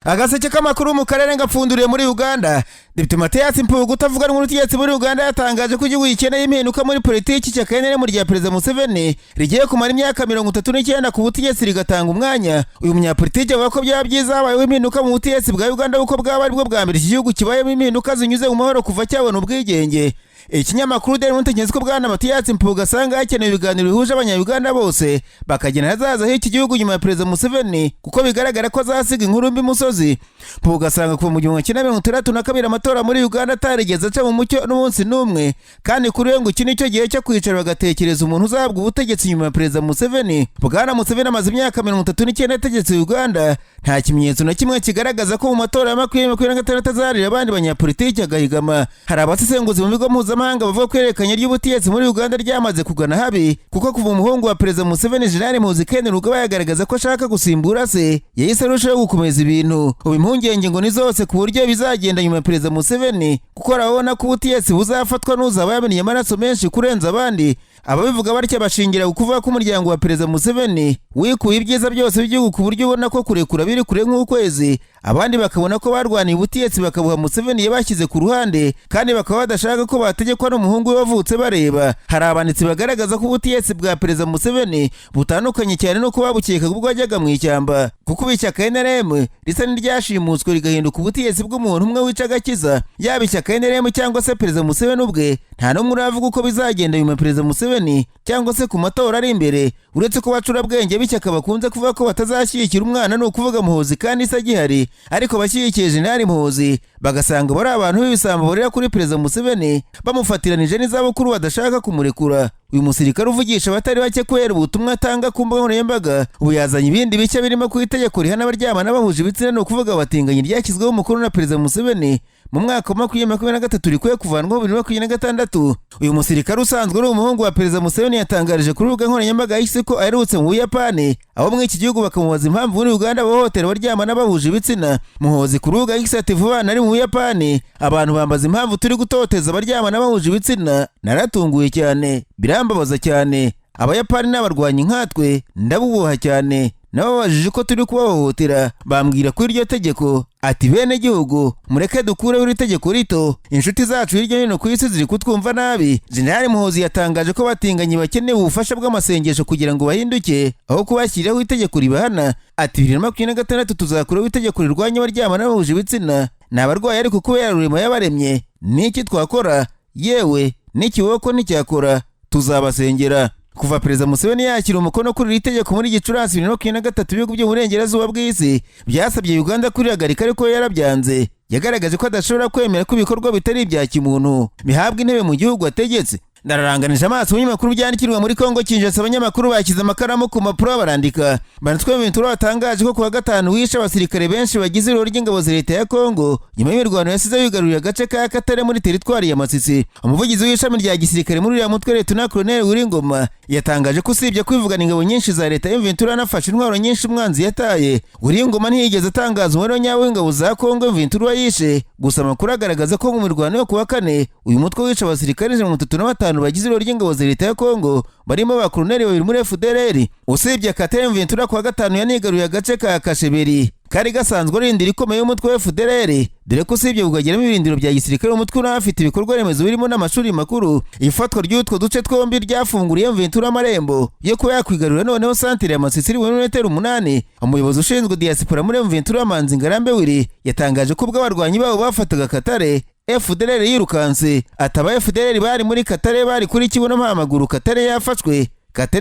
Agaseke k'amakuru mu karere ngapfunduriye muri Uganda. Depite Mathias Mpuuga utavuga n'ubutegetsi muri Uganda yatangaje ko igihugu gikeneye impinduka muri politiki cy'akanere mu rya Perezida Museveni rigiye kumara imyaka 39 ku butegetsi rigatanga umwanya. Uyu munyapolitiki avuga ko byaba byiza habayeho impinduka mu butegetsi bwa Uganda uko bwaba aribwo bwa mbere iki gihugu kibayemo impinduka zinyuze mu mahoro kuva cyabona ubwigenge. Ikinyamakuru Daily Monitor ko bwana Mathias Mpuuga asanga hakenewe ibiganiro bihuje abanya-Uganda bose bakagena hazaza h'iki gihugu nyuma ya Perezida Museveni kuko bigaragara ko azasiga inkuru mbi musozi. Mpuuga asanga kuva mu 1962 amatora muri Uganda atarigeze aca mu mucyo n'umunsi n'umwe, kandi kuri we ngo iki nicyo gihe cyo kwicara bagatekereza umuntu uzahabwa ubutegetsi nyuma ya Perezida Museveni. Bwana Museveni amaze imyaka 39 ategetse Uganda, nta kimenyetso na kimwe kigaragaza ko mu matora ya 2026 azarira abandi banyapolitiki agahigama. Hari abasesenguzi mu bigo mpuzamahanga bavuga ko ihererekanya ry'ubutegetsi muri Uganda ryamaze kugana habi, kuko kuva umuhungu wa Perezida Museveni Jenerali Muhoozi Kainerugaba yagaragaza ko ashaka gusimbura se, yahise arushaho gukomeza ibintu. Ubu impungenge ngo ni zose ku buryo bizagenda nyuma ya Perezida Museveni, kuko arabona ko ubutegetsi buzafatwa n'uzaba yamennye amaraso menshi kurenza abandi. Ababivuga batya bashingira kuvuga ko umuryango wa Perezida Museveni wikuye ibyiza byose by'igihugu ku buryo ubona ko kurekura biri kure nk'ukwezi, abandi bakabona ko barwaniye ubutegetsi bakabuha Museveni yabashyize ku ruhande, kandi bakaba badashaka ko bategekwa n'umuhungu we wavutse bareba. Hari abanditsi bagaragaza ko ubutegetsi bwa Perezida Museveni butandukanye cyane no kuba bukeka ubwo wajyaga mu ishyamba, kuko ishyaka NRM risa n'iryashimuswe rigahinduka ubutegetsi bw'umuntu umwe wica agakiza. Yaba ishyaka NRM cyangwa se Perezida Museveni ubwe, nta n'umwe uravuga uko bizagenda nyuma ya Perezida Museveni cyangwa se ku matora ari imbere, uretse ko bacurabwenge b'ishyaka bakunze kuvuga ko batazashyigikira umwana, ni ukuvuga Muhoozi kandi isa gihari, ariko bashyigikiye Jenerali Muhoozi bagasanga bari abantu b'ibisambo borera kuri Perezida Museveni bamufatiranije n'izabukuru badashaka kumurekura. Uyu musirikare uvugisha abatari bake kubera ubutumwa atanga ku mbuga nkoranyambaga, ubu yazanye ibindi bice birimo ku itegeko rihana abaryamana bahuje ibitsina, ni ukuvuga abatinganyi ryashyizweho umukono na Perezida Museveni mu mwaka wa 2023 rikwiye kuvanwaho 2026. Uyu musirikare usanzwe ari umuhungu wa Perezida Museveni yatangarije kuri urubuga nkoranyambaga yahise ko aherutse mu Buyapani, abo muri iki gihugu bakamubaza impamvu muri Uganda bahohotera abaryamana bahuje ibitsina. Muhoozi ku rubuga yahise ati vuba nari mu Buyapani, abantu bambaza impamvu turi gutoteza abaryamana bahuje ibitsina, naratunguye cyane, birambabaza cyane. Abayapani n'abarwanyi nkatwe ndabubuha cyane, nababajije ko turi kubahohotera, bambwira kuri iryo tegeko ati bene gihugu mureke dukureho iri tegeko rito, inshuti zacu hirya no hino ku isi ziri kutwumva nabi. Jenerali Muhoozi yatangaje ko batinganyi bakeneye ubufasha bw'amasengesho kugira ngo bahinduke aho kubashyiriraho itegeko ribahana. Ati 2026 tuzakureho itegeko rirwanya abaryamana bahuje ibitsina, ni abarwayi ariko kubera rurema yabaremye, niki twakora? Yewe n'ikiboko nticyakora, tuzabasengera. Kuva Perezida Museveni yakira umukono kuri iri tegeko muri Gicurasi 2023, ibihugu by'uburengerazuba bw'isi byasabye Uganda kurihagarika, ariko yarabyanze. Yagaragaje ko adashobora kwemera ko ibikorwa bitari ibya kimuntu bihabwa intebe mu gihugu ategetse. Nararanganije amaso mu binyamakuru byandikirwa muri Kongo Kinshasa, abanyamakuru bakize amakaramu ku mpapuro barandika. Banatwe mu batangaje ko kuwa gatanu wishe abasirikare benshi bagize iroro ry'ingabo za leta ya Kongo nyuma y'imirwano yasize yigaruriye agace ka Katare muri teritwari ya Masisi. Umuvugizi w'ishami rya gisirikare muri uriya mutwe Leta Colonel Uringoma yatangaje ko usibye kwivugana ingabo nyinshi za leta M23 anafashe intwaro nyinshi umwanzi yataye. Uringoma ntiyigeze atangaza umubare nyawo w'ingabo za Kongo M23 yishe, gusa amakuru agaragaza ko mu mirwano yo kuwa kane uyu mutwe wica abasirikare 35 bagize iroro ry'ingabo za leta ya Kongo, barimo abakoloneli babiri muri FDLR. Usibye Katare M23 kuwa gatanu yanigaruye agace ka Kasheberi kari gasanzwe ari indiri ikomeye y'umutwe wa FDLR, dore ko usibye kugageramo ibirindiro bya gisirikare umutwe unafite ibikorwa remezo birimo n'amashuri makuru. Ifatwa ry'utwo duce twombi ryafunguriye M23 amarembo yo kuba yakwigarurira noneho santere ya Masisi iri 8. Umuyobozi ushinzwe diaspora muri M23 Manzi Ngarambe Willy yatangaje ko ubwo abarwanyi babo bafataga Katare FDLR yirukanse. Ataba FDLR bari muri Katare bari kuri kibuno mpamaguru. Katare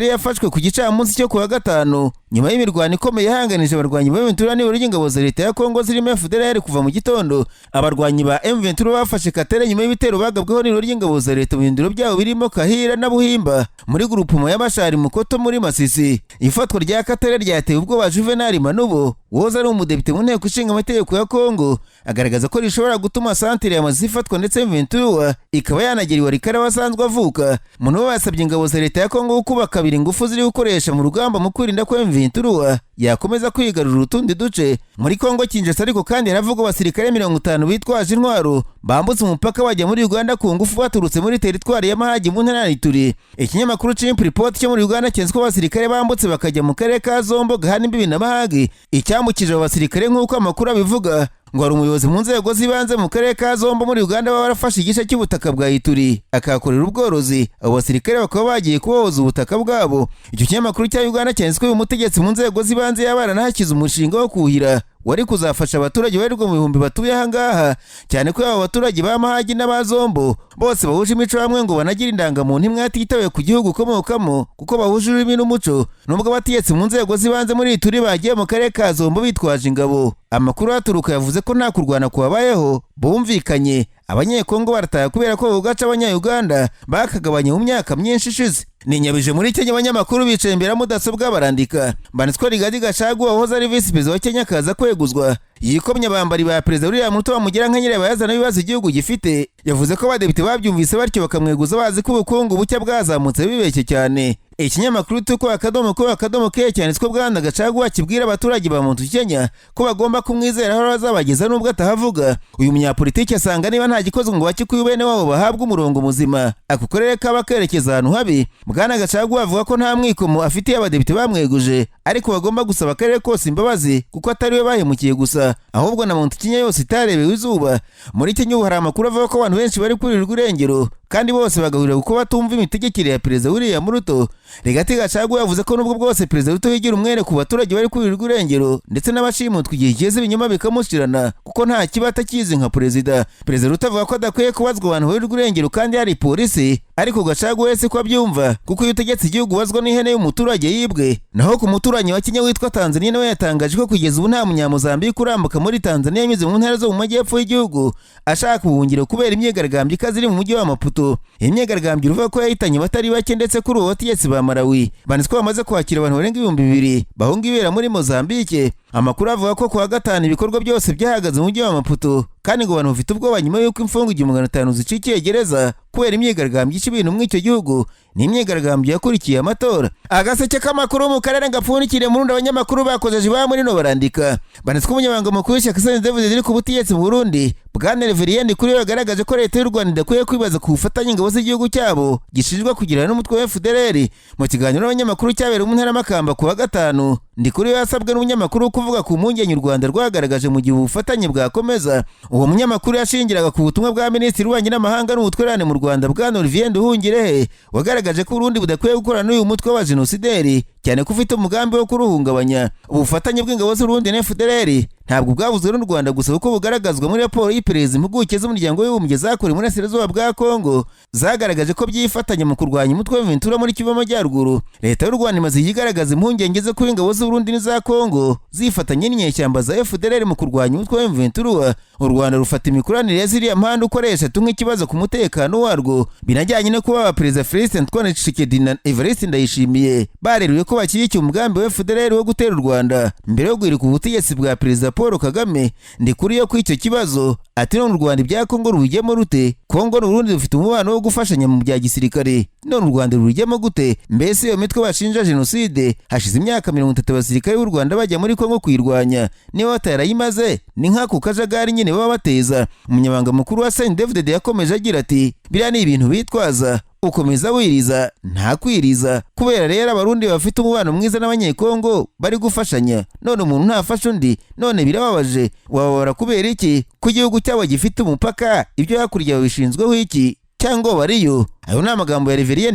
yafashwe ku gicamunsi cyo kuwa gatanu nyuma y'imirwano ikomeye yahanganije abarwanyi ba M23 n'ibiro ry'ingabo za leta ya Kongo zirimo FDLR kuva mu gitondo. Abarwanyi ba M23 bafashe Katare nyuma y'ibitero bagabweho n'ibiro ry'ingabo za leta mu bindiro byabo birimo Kahira na Buhimba muri grupumo y'abashari Mukoto muri Masisi. Ifatwa rya Katare ryateye ubwoba Juvenal Manubo, woza ari umudepite mu nteko ishinga amategeko ya Kongo, agaragaza ko rishobora gutuma santere ya Masisi ifatwa ndetse M23 ikaba yanageriwa rikara basanzwe avuka. Munubo basabye ingabo za leta ya Kongo kuba kabiri ingufu ziri gukoresha mu rugamba mu kwirinda ko M23 yakomeza kwigarurira utundi duce muri Kongo Kinshasa. Ariko kandi haravuga abasirikare 50 bitwaje intwaro bambutse umupaka bajya muri Uganda ku ngufu baturutse muri teritwari ya Mahagi mu ntara ya Ituri. Ikinyamakuru Chimp Report cyo muri Uganda cyenzwe ko abasirikare bambutse bakajya mu karere ka Zombo gahana imbibi na Mahagi. Icyambukije abasirikare nk'uko amakuru abivuga ngo hari umuyobozi mu nzego z'ibanze mu karere ka Zombo muri Uganda baba barafashe igice cy'ubutaka bwa Ituri akakorera ubworozi. Abo basirikare bakaba bagiye kubohoza ubutaka bwabo. Icyo kinyamakuru cya Uganda cyenzwe ko uyu mutegetsi mu nzego z'ibanze yabana nahakiza umushinga wo kuhira wari kuzafasha abaturage barirwa mu bihumbi batuye ahangaha, cyane ko aba baturage ba Mahagi n'abazombo bose bahuje imico hamwe ngo banagira indangamuntu imwe atitawe ku gihugu ukomokamo kuko bahuje ururimi n'umuco. Nubwo abategetsi mu nzego z'ibanze muri Ituri bagiye mu karere ka Zombo bitwaje ingabo, amakuru aturuka yavuze ko nta kurwana kubabayeho, bumvikanye abanyekongo barataha kubera ko ugaca abanya-Uganda bakagabanya mu myaka myinshi ishize. Ni nyabije muri Kenya abanyamakuru bicaye imbere ya mudasobwa barandika. Banitswe Rigathi Gachagua wahoze ari visi perezida wa Kenya kaza kweguzwa yikomye abambari ba perezida William Ruto bamugira nka nyirabayazana yazana ibibazo igihugu gifite. Yavuze ko abadepite babyumvise batyo bakamweguza bazi ko ubukungu bucya bwazamutse bibeshye cyane. Ikinyamakuru tuko akadomo ke cyanditswe Bwana Gachagua kibwira abaturage ba muntu Kenya ko bagomba kumwizera aho bazabageza nubwo atahavuga. Uyu munyapolitiki asanga niba nta gikozwe ngo bakikuye bene wabo bahabwa umurongo muzima ako karere kaba kerekeza ahantu habi. Bwana Gachagua avuga ko nta mwikomo afitiye abadepite bamweguje, ariko bagomba gusaba akarere kose imbabazi kuko atari we bahemukiye gusa ahubwo na muntu Kenya yose itarebewe izuba. Muri Kenya hari amakuru avuga ko abantu benshi bari kurirwa irengero kandi bose bagahurira kuko batumva imitegekere ya perezida William Ruto. Rigathi Gachagua yavuze ko nubwo bwose perezida Ruto yigira umwere ku baturage bari kurirwa irengero ndetse n'abashimutwa igihe kigeze ibinyoma bikamushirana kuko nta kibata kizi nka perezida. Perezida Ruto avuga ko adakwiye kubazwa abantu barirwa irengero kandi hari polisi, ariko Gachagua wese ko abyumva kuko iyo utegetse igihugu bazwa n'ihene y'umuturage yibwe. Naho ku muturanyi wa Kenya witwa Tanzania nawe yatangaje ko kugeza ubu nta munyamuzambike urambuka muri Tanzania yanyuze mu ntara zo mu majyepfo y'igihugu ashaka ubuhungiro kubera imyigaragambyo ikaze iri mu mujyi wa Maputo. Imyigaragambyo ivuga ko yahitanye batari bake ndetse kuri uwo bategetsi ba Malawi banditswe bamaze kwakira abantu barenga 2,000 bahunga ibera muri Mozambique. Amakuru avuga ko kuwa gatanu ibikorwa byose byahagaze mu mujyi wa Maputo kandi ngo abantu bafite ubwoba nyuma y'uko imfungo 500 zicikiye gereza kubera imyigaragambyo y'ibintu muri icyo gihugu. Ni imyigaragambyo yakurikiye amatora. Agaseke k'amakuru mu karere ngapfunikire mu rundi abanyamakuru bakojeje ba muri no barandika. Banditswe umunyamabanga mukuru w'ishyaka David riri ku butegetsi mu Burundi Bwana Reverien kuri yagaragaje ko leta y'u Rwanda idakwiye kwibaza ku bufatanye ingabo z'igihugu cyabo gishinjwa kugirana n'umutwe wa FDLR. Mu kiganiro n'abanyamakuru cyabereye mu ntara Makamba kuwa gatanu, Ndikuri yasabwe n'umunyamakuru kuvuga ku mpungenge u Rwanda rwagaragaje mu gihe ubufatanye bwakomeza. Uwo munyamakuru yashingiraga ku butumwa bwa Minisitiri w'Ububanyi n'Amahanga n'Ubutwererane mu Rwanda Bwana Olivier Nduhungirehe wagaragaje ko Burundi budakwiye gukorana n'uyu mutwe wa genosideri cyane ko ufite umugambi wo kuruhungabanya. Ubufatanye bw'ingabo z'u Burundi na FDLR ntabwo bwavuzwe n'u Rwanda gusa kuko bugaragazwa muri raporo y'iperereza impuguke z'umuryango w'Abibumbye zakorewe muri Burasirazuba bwa Kongo zagaragaje ko byifatanya mu kurwanya umutwe w'Ventura muri Kivu y'Amajyaruguru. Leta y'u Rwanda imaze yigaragaza impungenge zo kuri ingabo z'u Burundi n'iza Kongo zifatanye n'inyeshyamba za FDLR mu kurwanya umutwe w'Ventura. U Rwanda rufata imikoranire ya ziriya mpande ukoresha tumwe ikibazo ku mutekano warwo binajyanye no kuba Perezida Felix Antoine Tshisekedi na Evariste Ndayishimiye bareruye ko bashyigikiye umugambi wa FDLR wo gutera u Rwanda mbere yo guhirika ubutegetsi bwa Perezida Paul Kagame. Ndikuri yo kw'icyo kibazo ati none u Rwanda ibya Kongo rubijyemo rute? Kongo n'u Burundi bufite umubano wo gufashanya mu bya gisirikare, none u Rwanda rubijyemo gute? Mbese iyo mitwe bashinja jenoside hashize imyaka 30 abasirikare b'u Rwanda bajya muri Kongo kwirwanya niba batarayimaze ni nk'ako kajagari nyine baba bateza. Umunyamabanga mukuru wa David yakomeje agira ati biriya ni ibintu bitwaza ukomeza wiriza nta kwiriza. Kubera rero abarundi bafite umubano mwiza n'abanyekongo bari gufashanya none umuntu ntafasha undi, none birababaje. Wababara kubera iki? Ku gihugu cyabo gifite umupaka ibyo hakurya bishinzweho iki cyangwa bariyo? Ayo ni amagambo ya Reverien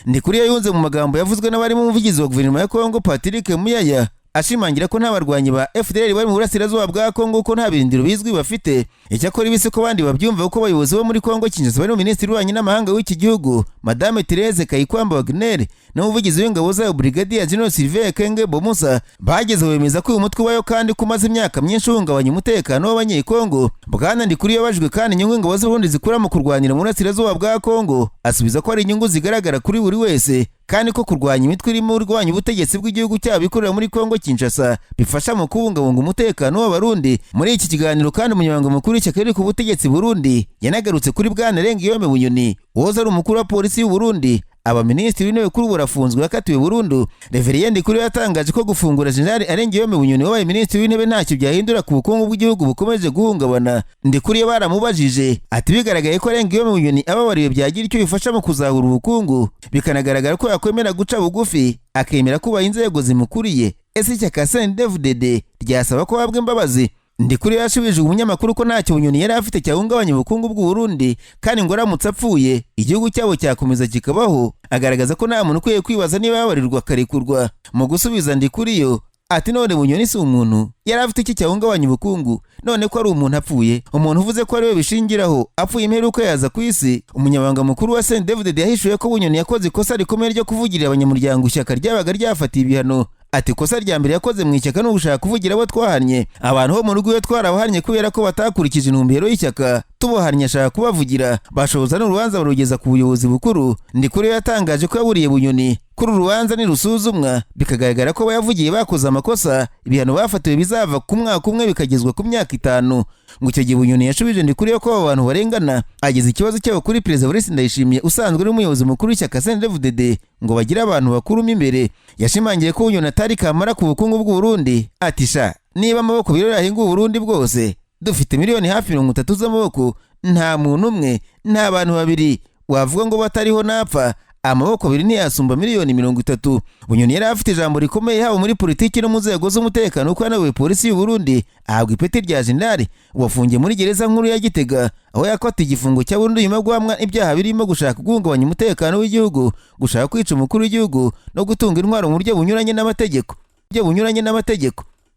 Ndikuri yunze mu magambo yavuzwe n'abari mu muvugizi wa guverinoma ya Kongo Patrick Muyaya ashimangira ko nta barwanyi ba FDLR bari mu Burasirazuba bwa Kongo ko nta birindiro bizwi bafite. Icyakora ibise ko bandi babyumva uko abayobozi bo muri Kongo Kinshasa bari mu Minisitiri w'Ububanyi n'Amahanga w'iki gihugu Madame Therese Kayikwamba Wagner n'umuvugizi w'ingabo za Brigadier General Sylvain Kenge Bomusa bageze bemeza ko uyu mutwe wayo kandi kumaze imyaka myinshi uhungabanya umutekano w'abanyekongo. Bwana Ndikuri yabajwe kandi inyungu ingabo z'u Burundi zikura mu kurwanira mu Burasirazuba bwa Kongo asubiza ko ari inyungu zigaragara kuri buri wese kandi ko kurwanya imitwe irimo urwanya ubutegetsi bw'igihugu cyabo ikorera muri Kongo Kinshasa bifasha mu kubungabunga umutekano w'abarundi. Muri iki kiganiro kandi umunyamabanga mukuru w'ishyaka riri ku butegetsi Burundi yanagarutse kuri Bwana Rengiyome Bunyoni woza ari umukuru wa polisi y'u Burundi abaminisitiri w'intebe kuri ubu rafunzwe yakatiwe burundu. Reverien Ndikuriyo yatangaje ko gufungura General Arengiyome Bunyoni wabaye minisitiri w'intebe ntacyo byahindura ku bukungu bw'igihugu bukomeje guhungabana. Ndikuriyo baramubajije ati bigaragaye ko Arengiyome Bunyoni ababariwe byagira icyo bifasha mu kuzahura ubukungu, bikanagaragara ko yakwemera guca bugufi akemera kubaha inzego zimukuriye, ese ishyaka CNDD-FDD ryasaba ko habwa imbabazi? Ndikuriyo yashubije umunyamakuru ko ntacyo Bunyoni yari afite cyahungabanya ubukungu bw'u Burundi kandi ngo aramutse apfuye igihugu cyabo cyakomeza kikabaho, agaragaza ko nta muntu ukwiye kwibaza niba yabarirwa akarekurwa. Mu gusubiza Ndikuriyo ati none Bunyoni si umuntu yari afite iki cyahungabanya ubukungu, none ko ari umuntu apfuye, umuntu uvuze ko ari we bishingiraho apfuye imperuka yaza ku isi. Umunyamabanga mukuru wa CNDD-FDD yahishuye ko Bunyoni yakoze ikosa rikomeye ryo kuvugirira abanyamuryango ishyaka ryabaga ryafatiye ibihano. Ati ikosa rya mbere yakoze mu ishyaka no gushaka kuvugira abo twahannye, abantu bo mu rugo iyo twarabahannye kubera ko batakurikije intumbero y'ishyaka, tubohannye ashaka kubavugira, bashoboza n'urubanza barugeza ku buyobozi bukuru. Ndikuriyo yatangaje ko yaburiye Bunyoni kuri urubanza nirusuzumwa bikagaragara ko bayavugiye bakoze amakosa, ibihano bafatiwe bizava ku mwaka umwe bikagezwa ku myaka 5. Ngo icyo gihe Bunyoni yashubije Ndikuriyo ko abo bantu barengana, ageze ikibazo cyabo kuri Perezida Boris Ndayishimiye usanzwe ari umuyobozi mukuru w'ishyaka CNDD-FDD ngo bagire abantu bakuruma imbere. Yashimangiye ko Bunyoni atari kamara ku bukungu bw'u Burundi, ati sha niba amaboko birora ahinga u Burundi bwose dufite miliyoni hafi 30 z'amaboko, nta muntu umwe nta bantu babiri wavuga ngo batariho napfa, amaboko abiri ntiyasumba miliyoni 30. Bunyoni yari afite ijambo rikomeye haba muri politiki no mu nzego z'umutekano kuko yanayoboye polisi y'u Burundi, ahabwa ipeti rya Jenerali, wafungiye muri gereza nkuru ya Gitega aho yakatiwe igifungo cya burundu nyuma yo guhamwa ibyaha birimo gushaka guhungabanya umutekano w'igihugu, gushaka kwica umukuru w'igihugu no gutunga intwaro mu buryo bunyuranye n'amategeko.